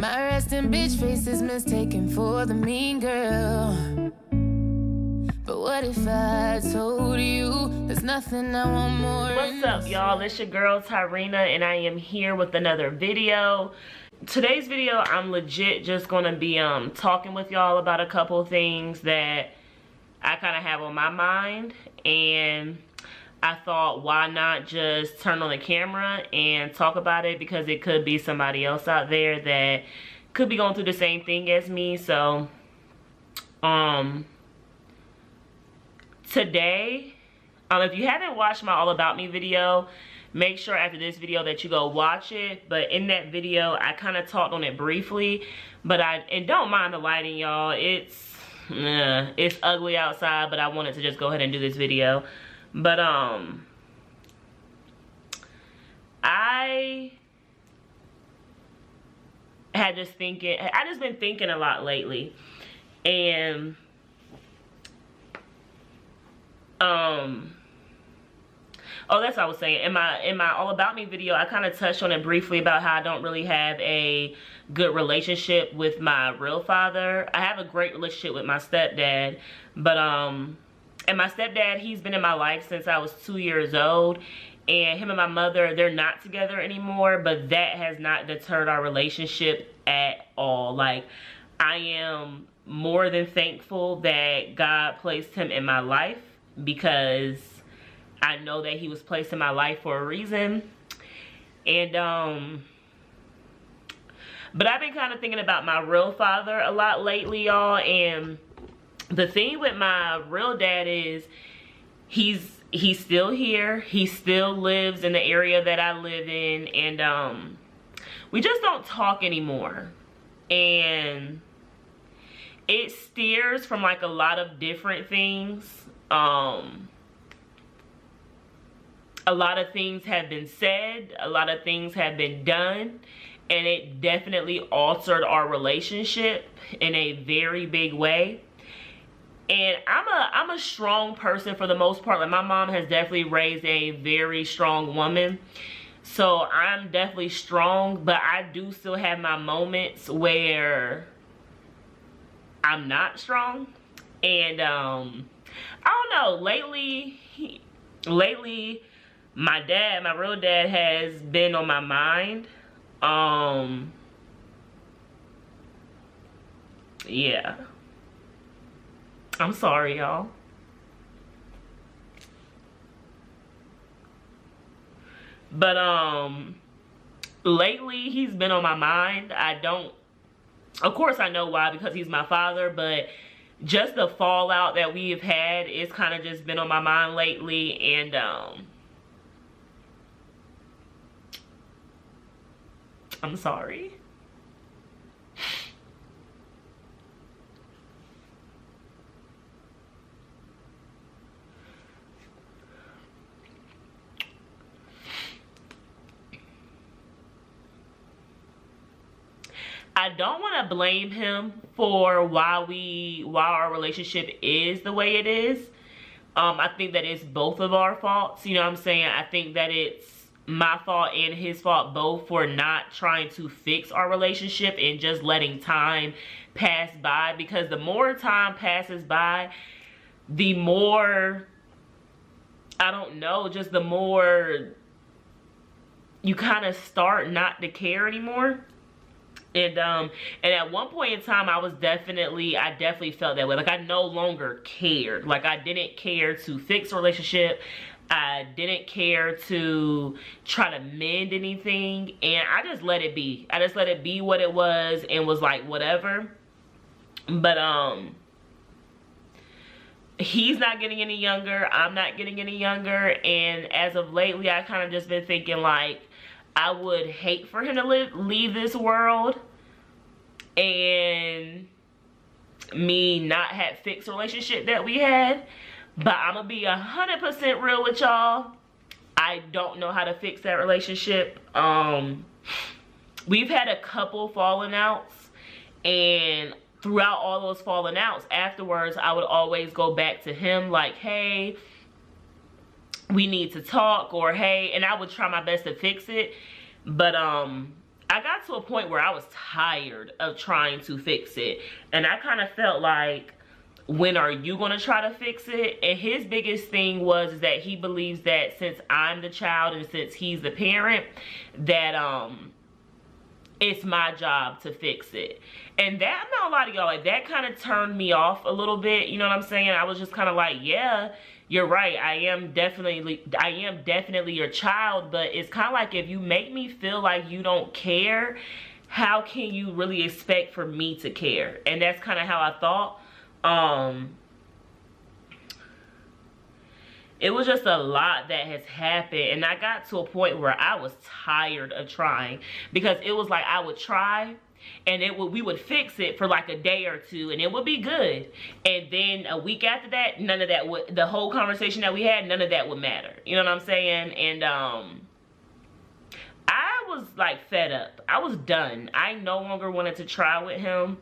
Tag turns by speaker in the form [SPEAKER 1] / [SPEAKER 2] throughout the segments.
[SPEAKER 1] My resting bitch face is mistaken for the mean girl. But what if I told you there's nothing I want more?
[SPEAKER 2] What's up, y'all? It's your girl Tyrenajewel, and I am here with another video. Today's video, I'm legit just gonna be talking with y'all about a couple things that I kind of have on my mind, and I thought, why not just turn on the camera and talk about it, because it could be somebody else out there that could be going through the same thing as me. So today, if you haven't watched my All About Me video, make sure after this video that you go watch it. But in that video, I kind of talked on it briefly, but and don't mind the lighting, y'all. It's ugly outside, but I wanted to just go ahead and do this video. But I just been thinking a lot lately, and oh, that's what I was saying. In my All About Me video, I kind of touched on it briefly about how I don't really have a good relationship with my real father. I have a great relationship with my stepdad, but and my stepdad, he's been in my life since I was 2 years old, and him and my mother, they're not together anymore, but that has not deterred our relationship at all. Like, I am more than thankful that God placed him in my life, because I know that he was placed in my life for a reason. And but I've been kind of thinking about my real father a lot lately, y'all. And the thing with my real dad is he's still here. He still lives in the area that I live in, and we just don't talk anymore. And it steers from like a lot of different things. A lot of things have been said, a lot of things have been done, and it definitely altered our relationship in a very big way. And I'm a strong person for the most part. Like, my mom has definitely raised a very strong woman, so I'm definitely strong, but I do still have my moments where I'm not strong. And I don't know, lately my real dad has been on my mind. Yeah, I'm sorry, y'all. But lately he's been on my mind. Of course I know why, because he's my father, but just the fallout that we've had, it's kind of just been on my mind lately. And I'm sorry. I don't want to blame him for why our relationship is the way it is. I think that it's both of our faults. You know what I'm saying? I think that it's my fault and his fault both for not trying to fix our relationship and just letting time pass by. Because the more time passes by, the more, I don't know, just the more you kind of start not to care anymore. And at one point in time, I definitely felt that way. Like, I no longer cared. Like, I didn't care to fix a relationship. I didn't care to try to mend anything, and I just let it be. I just let it be what it was, and was like, whatever. But he's not getting any younger. I'm not getting any younger. And as of lately, I kind of just been thinking, like, I would hate for him to leave this world and me not have fixed the relationship that we had. But I'm gonna be 100% real with y'all. I don't know how to fix that relationship. We've had a couple falling outs, and throughout all those falling outs, afterwards, I would always go back to him like, hey, we need to talk, or hey, and I would try my best to fix it. But I I got to a point where I was tired of trying to fix it. And I kind of felt like, when are you going to try to fix it? And his biggest thing was that he believes that since I'm the child and since he's the parent, that it's my job to fix it. And that, I'm not gonna lie to y'all, like, that kind of turned me off a little bit. You know what I'm saying? I was just kind of like, yeah, you're right. I am definitely your child, but it's kind of like, if you make me feel like you don't care, how can you really expect for me to care? And that's kind of how I thought. It was just a lot that has happened, and I got to a point where I was tired of trying, because it was like I would try and we would fix it for like a day or two and it would be good, and then a week after that, none of that would, the whole conversation that we had, none of that would matter. You know what I'm saying? And I was like fed up. I was done. I no longer wanted to try with him.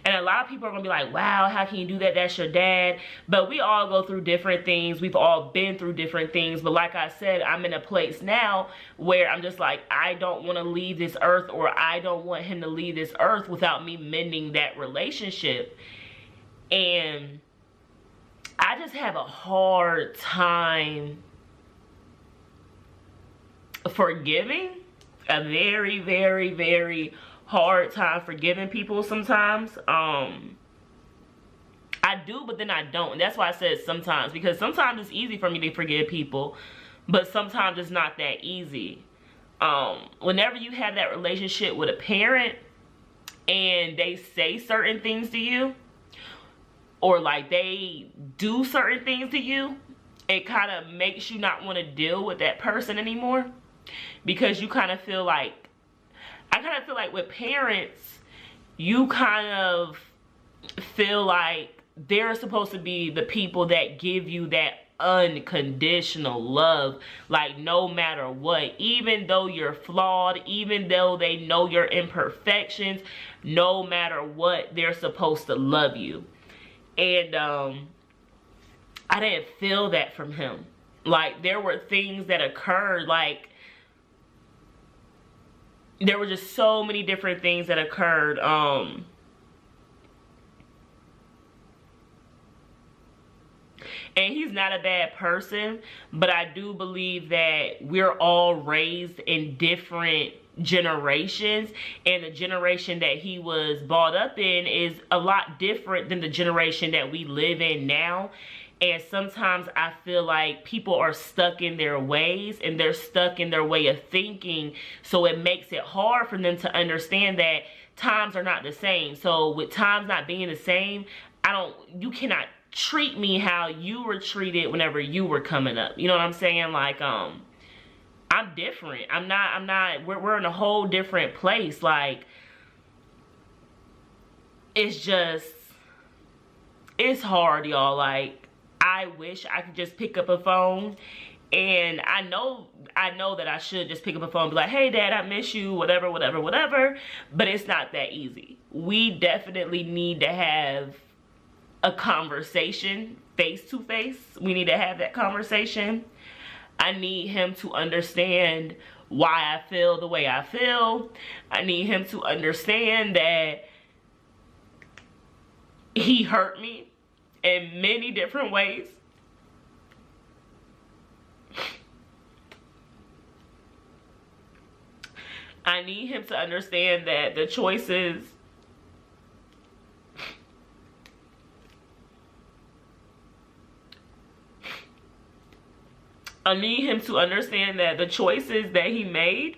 [SPEAKER 2] And a lot of people are gonna be like, wow, how can you do that? That's your dad. But we all go through different things. We've all been through different things. But like I said, I'm in a place now where I'm just like, I don't want to leave this earth, or I don't want him to leave this earth without me mending that relationship. And I just have a hard time forgiving. A very, very, very hard time forgiving people sometimes. I do, but then I don't. And that's why I said sometimes, because sometimes it's easy for me to forgive people, but sometimes it's not that easy. Whenever you have that relationship with a parent and they say certain things to you, or like they do certain things to you, it kind of makes you not want to deal with that person anymore, because you kind of feel like, I kind of feel like with parents, you kind of feel like they're supposed to be the people that give you that unconditional love, like no matter what, even though you're flawed, even though they know your imperfections, no matter what, they're supposed to love you. And I didn't feel that from him. Like, there were things that occurred, like, there were just so many different things that occurred. And he's not a bad person, but I do believe that we're all raised in different generations, and the generation that he was brought up in is a lot different than the generation that we live in now. And sometimes I feel like people are stuck in their ways, and they're stuck in their way of thinking. So it makes it hard for them to understand that times are not the same. So with times not being the same, you cannot treat me how you were treated whenever you were coming up. You know what I'm saying? Like, I'm different. We're in a whole different place. Like, it's hard, y'all. Like, I wish I could just pick up a phone, and I know that I should just pick up a phone and be like, hey dad, I miss you, whatever, whatever, whatever, but it's not that easy. We definitely need to have a conversation face to face. We need to have that conversation. I need him to understand why I feel the way I feel. I need him to understand that he hurt me in many different ways. I need him to understand that the choices that he made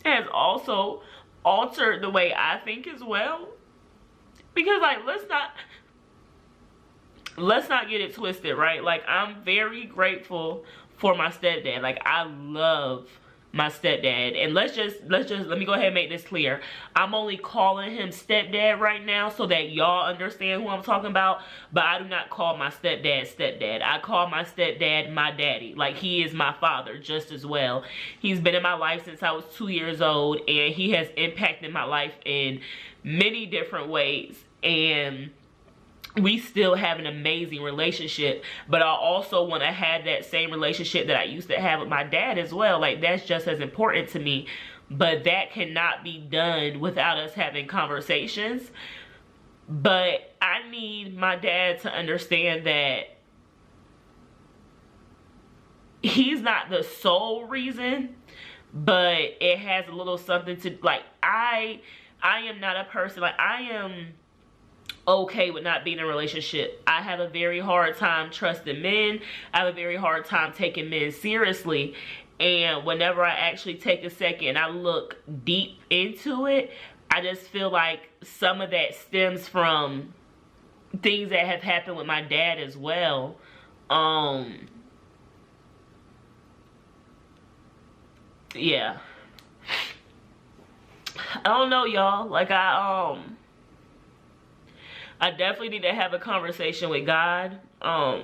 [SPEAKER 2] has also altered the way I think as well. Because, like, let's not get it twisted, right? Like, I'm very grateful for my stepdad. Like, I love my stepdad. And let me go ahead and make this clear. I'm only calling him stepdad right now so that y'all understand who I'm talking about. But I do not call my stepdad. I call my stepdad my daddy. Like, he is my father just as well. He's been in my life since I was 2 years old, and he has impacted my life in many different ways. And we still have an amazing relationship, but I also want to have that same relationship that I used to have with my dad as well. Like, that's just as important to me, but that cannot be done without us having conversations. But I need my dad to understand that he's not the sole reason, but it has a little something to, like, I am not a person, like, I am okay with not being in a relationship. I have a very hard time trusting men. I have a very hard time taking men seriously. And whenever I actually take a second and I look deep into it, I just feel like some of that stems from things that have happened with my dad as well. Yeah. I don't know, y'all. Like, I definitely need to have a conversation with God. I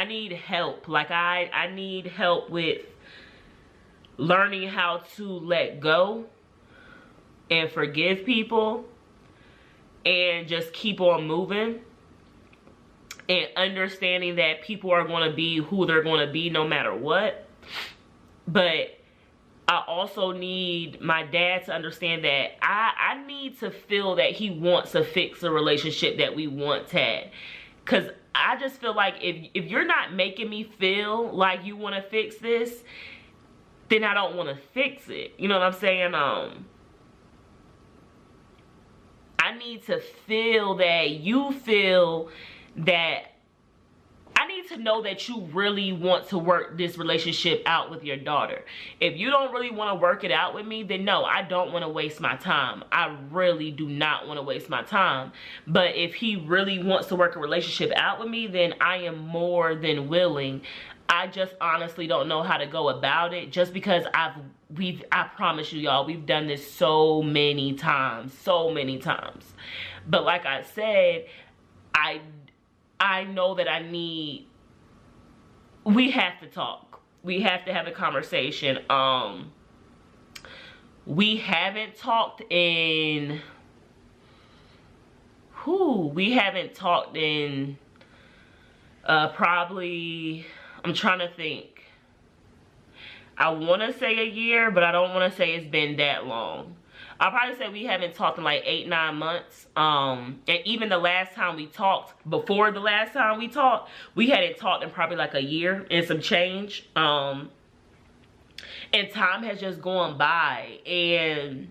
[SPEAKER 2] need help. Like, I need help with learning how to let go and forgive people and just keep on moving, and understanding that people are going to be who they're going to be no matter what. But I also need my dad to understand that I need to feel that he wants to fix a relationship that we once had. Because I just feel like if you're not making me feel like you want to fix this, then I don't want to fix it. You know what I'm saying? I need to feel that you feel that. I need to know that you really want to work this relationship out with your daughter. If you don't really want to work it out with me, then no, I don't want to waste my time. I really do not want to waste my time. But if he really wants to work a relationship out with me, then I am more than willing. I just honestly don't know how to go about it, just because I promise you, y'all, we've done this so many times. But like I said, I know that we have to talk. We have to have a conversation. We haven't talked in probably, I'm trying to think. I want to say a year, but I don't want to say it's been that long. I'll probably say we haven't talked in like 8-9 months. And even the last time we talked, before the last time we talked, we hadn't talked in probably like a year and some change. And time has just gone by, and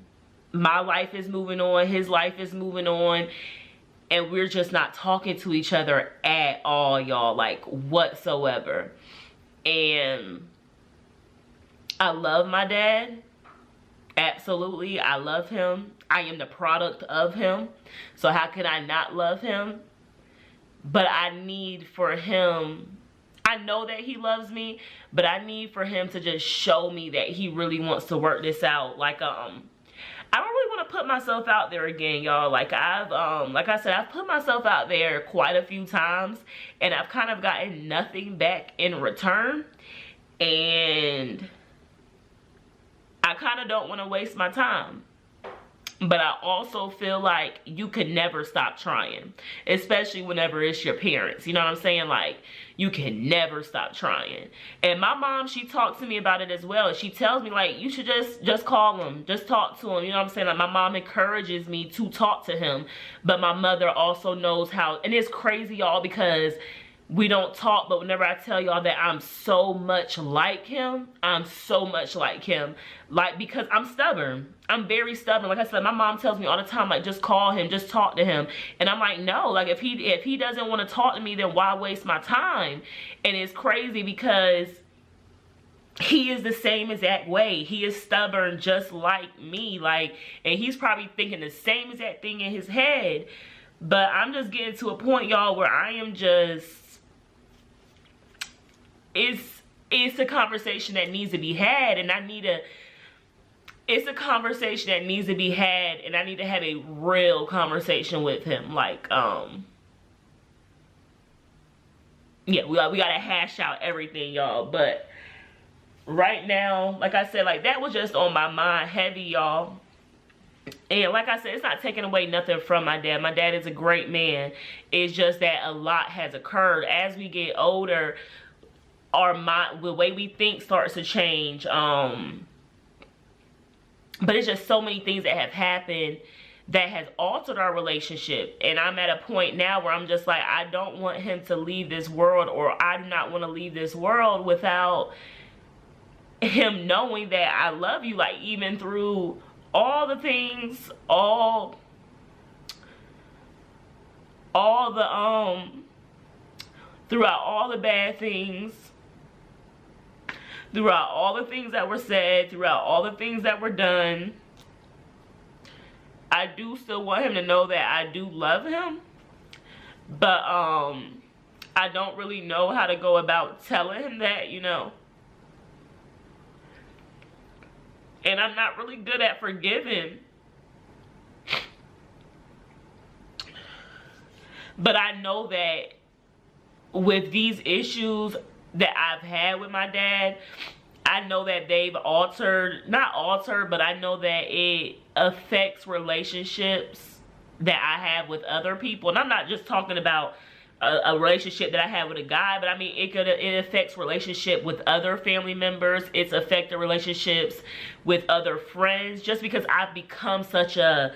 [SPEAKER 2] my life is moving on, his life is moving on, and we're just not talking to each other at all, y'all, like whatsoever. And I love my dad. Absolutely, I love him. I am the product of him. So how can I not love him? But I need for him, I know that he loves me, but I need for him to just show me that he really wants to work this out. Like, I don't really want to put myself out there again, y'all. Like, like I said, I've put myself out there quite a few times, and I've kind of gotten nothing back in return. And I kind of don't want to waste my time. But I also feel like you can never stop trying, especially whenever it's your parents. You know what I'm saying? Like, you can never stop trying. And my mom, she talks to me about it as well. She tells me, like, you should just call him, just talk to him. You know what I'm saying? Like, my mom encourages me to talk to him, but my mother also knows how. And it's crazy, y'all, because we don't talk, but whenever I tell y'all that I'm so much like him, like, because I'm stubborn. I'm very stubborn. Like I said, my mom tells me all the time, like, just call him, just talk to him. And I'm like, no, like, if he doesn't want to talk to me, then why waste my time? And it's crazy because he is the same exact way. He is stubborn just like me. Like, and he's probably thinking the same exact thing in his head. But I'm just getting to a point, y'all, where I am just, it's a conversation that needs to be had, and it's a conversation that needs to be had, and I need to have a real conversation with him. Like, yeah, we gotta hash out everything, y'all. But right now, like I said, like, that was just on my mind heavy, y'all. And like I said, it's not taking away nothing from my dad. My dad is a great man. It's just that a lot has occurred. As we get older, the way we think starts to change. But it's just so many things that have happened that has altered our relationship. And I'm at a point now where I'm just like, I don't want him to leave this world, or I do not want to leave this world without him knowing that I love you. Like, even through all the things, throughout all the bad things, throughout all the things that were said, throughout all the things that were done, I do still want him to know that I do love him. But I don't really know how to go about telling him that, you know. And I'm not really good at forgiving. But I know that with these issues that I've had with my dad, I know that they've not altered, but I know that it affects relationships that I have with other people. And I'm not just talking about a relationship that I have with a guy, but I mean, it affects relationship with other family members. It's affected relationships with other friends, just because I've become such a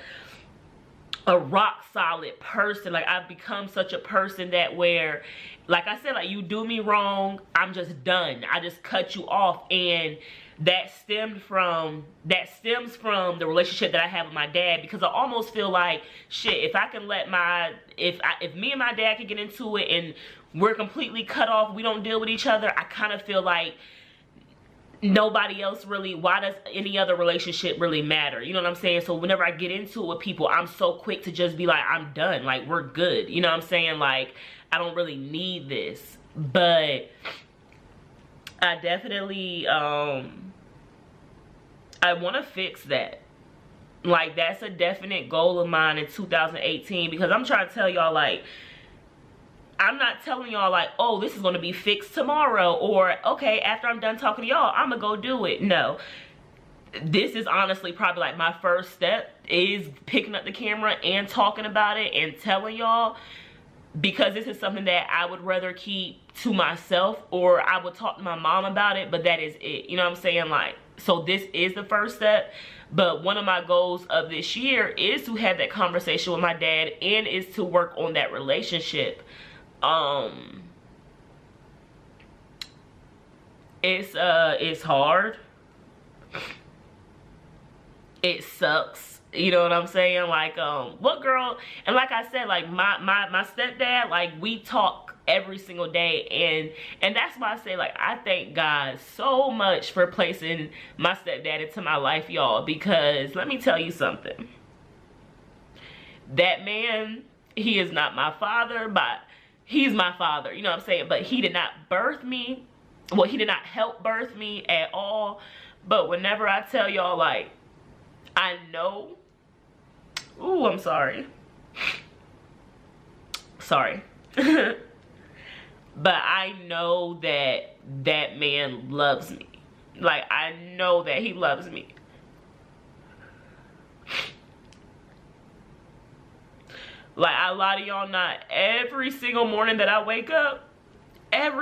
[SPEAKER 2] rock solid person. Like, I've become such a person that where, like I said, like, you do me wrong, I'm just done. I just cut you off. And that stems from the relationship that I have with my dad, because I almost feel like, shit, if I can let if me and my dad can get into it and we're completely cut off, we don't deal with each other, I kind of feel like nobody else really, why does any other relationship really matter? You know what I'm saying? So whenever I get into it with people, I'm so quick to just be like, I'm done, like, we're good. You know what I'm saying? Like, I don't really need this. But I definitely I want to fix that. Like, that's a definite goal of mine in 2018, because I'm trying to tell y'all, like, I'm not telling y'all like, oh, this is going to be fixed tomorrow, or okay, after I'm done talking to y'all, I'm gonna go do it. No, this is honestly probably like my first step, is picking up the camera and talking about it and telling y'all, because this is something that I would rather keep to myself, or I would talk to my mom about it, but that is it. You know what I'm saying? Like, so this is the first step. But one of my goals of this year is to have that conversation with my dad, and is to work on that relationship. It's hard. It sucks. You know what I'm saying? Like, what girl, and like I said, like my stepdad, like, we talk every single day, and that's why I say, like, I thank God so much for placing my stepdad into my life, y'all, because let me tell you something. That man, he is not my father, but he's my father, you know what I'm saying? But he did not birth me. Well, he did not help birth me at all. But whenever I tell y'all, like, I know, ooh, I'm sorry. Sorry. But I know that that man loves me. Like, I know that he loves me. Like, a lot of y'all not. Every single morning that I wake up, my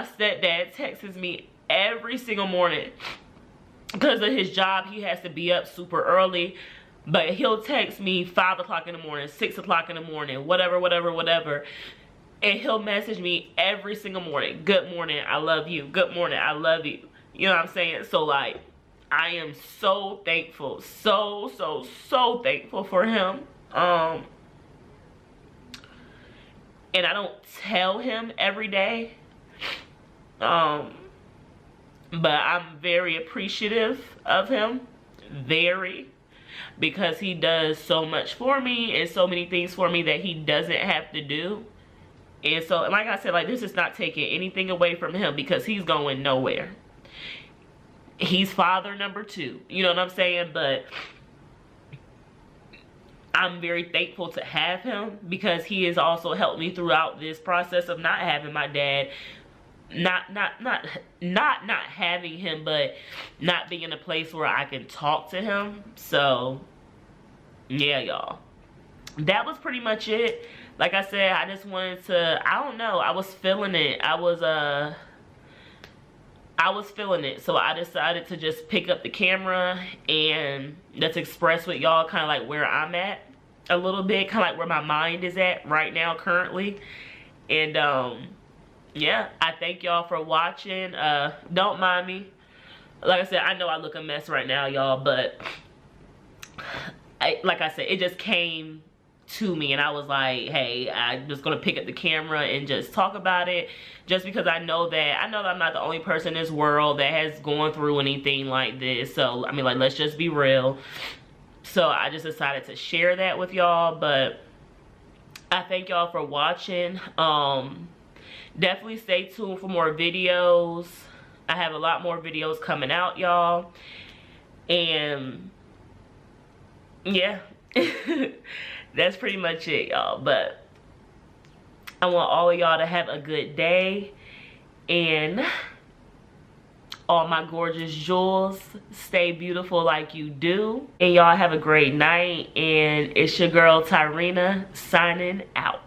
[SPEAKER 2] stepdad texts me every single morning. Because of his job, he has to be up super early. But he'll text me 5 o'clock in the morning, 6 o'clock in the morning, whatever. And he'll message me every single morning. Good morning, I love you. Good morning, I love you. You know what I'm saying? So, like, I am so thankful. So thankful for him. And I don't tell him every day. But I'm very appreciative of him. Very. Because he does so much for me and so many things for me that he doesn't have to do. And so, like I said, like, this is not taking anything away from him, because he's going nowhere. He's father number 2. You know what I'm saying? But I'm very thankful to have him, because he has also helped me throughout this process of not having my dad. not having him, but not being in a place where I can talk to him. So yeah, y'all, that was pretty much it. Like I said, I just wanted to, I don't know, I was feeling it. I was feeling it, so I decided to just pick up the camera and just express with y'all kind of like where I'm at a little bit, kind of like where my mind is at right now currently. And yeah, I thank y'all for watching. Don't mind me. Like I said, I know I look a mess right now, y'all, but like I said, it just came to me and I was like, hey, I'm just gonna pick up the camera and just talk about it, just because I know that I'm not the only person in this world that has gone through anything like this. So I mean, like, let's just be real. So I just decided to share that with y'all. But I thank y'all for watching. Definitely stay tuned for more videos. I have a lot more videos coming out, y'all. And yeah, that's pretty much it, y'all. But I want all of y'all to have a good day. And all my gorgeous jewels, stay beautiful like you do. And y'all have a great night. And it's your girl Tyrena signing out.